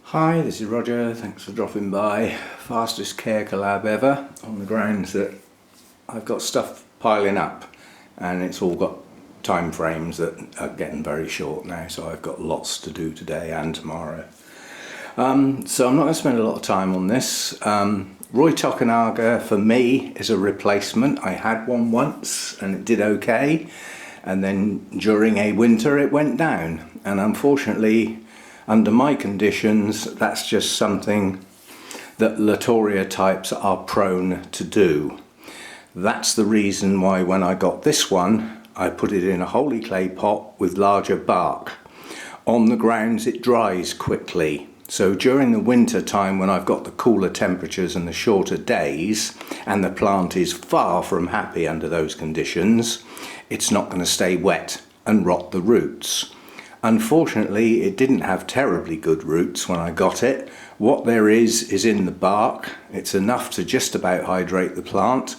Hi, this is Roger, thanks for dropping by. Fastest care collab ever, on the grounds that I've got stuff piling up and it's all got time frames that are getting very short now, so I've got lots to do today and tomorrow. So I'm not going to spend a lot of time on this. Roy Tokunaga for me is a replacement. I had one once and it did okay, and then during a winter it went down, and unfortunately under my conditions that's just something that Latouria types are prone to do. That's the reason why when I got this one I put it in a holy clay pot with larger bark. On the grounds it dries quickly, so during the winter time when I've got the cooler temperatures and the shorter days and the plant is far from happy under those conditions, it's not going to stay wet and rot the roots. Unfortunately, it didn't have terribly good roots when I got it. What there is in the bark. It's enough to just about hydrate the plant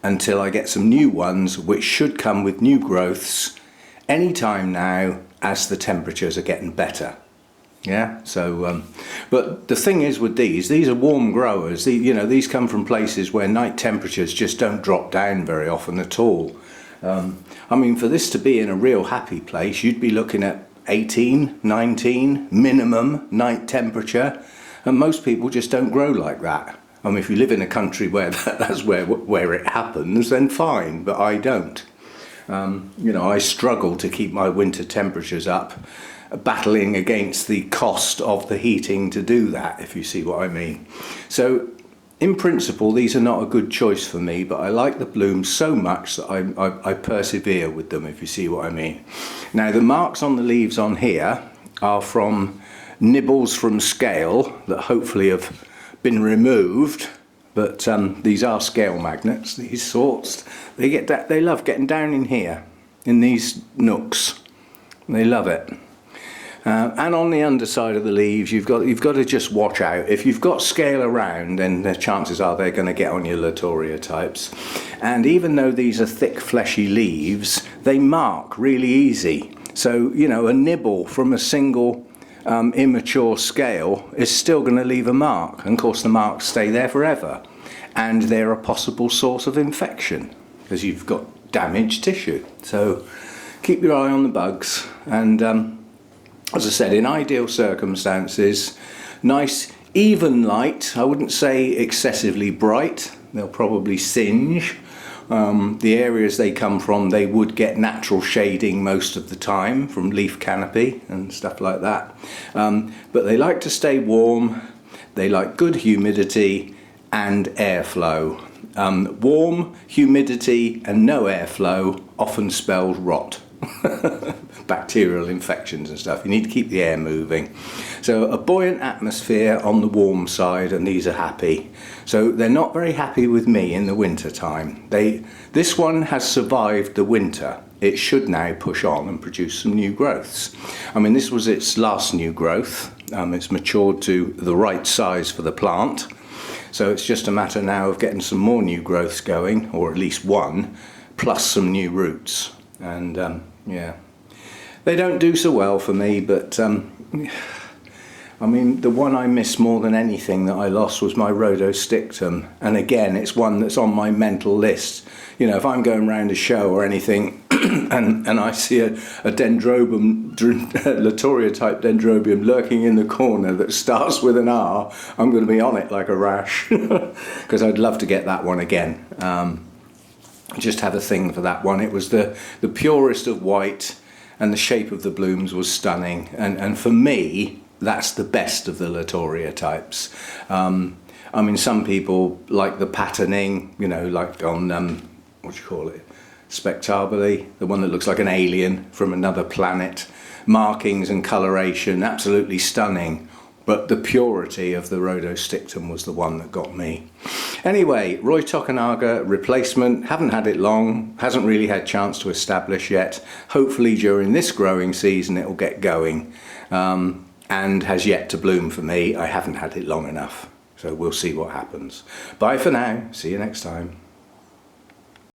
until I get some new ones, which should come with new growths any time now as the temperatures are getting better. Yeah, so but the thing is with these are warm growers. These come from places where night temperatures just don't drop down very often at all. I mean, for this to be in a real happy place, you'd be looking at 18, 19 minimum night temperature, and most people just don't grow like that. I mean, if you live in a country where that's where it happens, then fine, but I don't. I struggle to keep my winter temperatures up, battling against the cost of the heating to do that, if you see what I mean. So in principle these are not a good choice for me, but I like the blooms so much that I persevere with them, if you see what I mean. Now the marks on the leaves on here are from nibbles from scale that hopefully have been removed, but these are scale magnets, these sorts. They love getting down in here, in these nooks. They love it. And on the underside of the leaves you've got to just watch out. If you've got scale around, then the chances are they're going to get on your Latouria types. And even though these are thick fleshy leaves, they mark really easy. So a nibble from a single immature scale is still going to leave a mark, and of course the marks stay there forever, and they're a possible source of infection because you've got damaged tissue. So keep your eye on the bugs, and as I said, in ideal circumstances, nice even light. I wouldn't say excessively bright, they'll probably singe. The areas they come from, they would get natural shading most of the time from leaf canopy and stuff like that. But they like to stay warm, they like good humidity and airflow. Warm, humidity and no airflow often spells rot. Bacterial infections and stuff. You need to keep the air moving. So a buoyant atmosphere on the warm side, and these are happy. So they're not very happy with me in the winter time. This one has survived the winter. It should now push on and produce some new growths. I mean, this was its last new growth. It's matured to the right size for the plant. So it's just a matter now of getting some more new growths going, or at least one, plus some new roots. And yeah, they don't do so well for me, but I mean, the one I miss more than anything that I lost was my rhodostictum, and again it's one that's on my mental list. If I'm going around a show or anything and I see a Dendrobium, Latouria type Dendrobium lurking in the corner that starts with an R, I'm going to be on it like a rash because I'd love to get that one again. Just have a thing for that one. It was the purest of white, and the shape of the blooms was stunning, and for me that's the best of the Latouria types. I mean, some people like the patterning, like on what do you call it, spectabile, the one that looks like an alien from another planet. Markings and coloration, absolutely stunning. But the purity of the rhodostictum was the one that got me. Anyway, Roy Tokunaga replacement, haven't had it long, hasn't really had a chance to establish yet. Hopefully during this growing season it will get going, and has yet to bloom for me. I haven't had it long enough, so we'll see what happens. Bye for now, see you next time.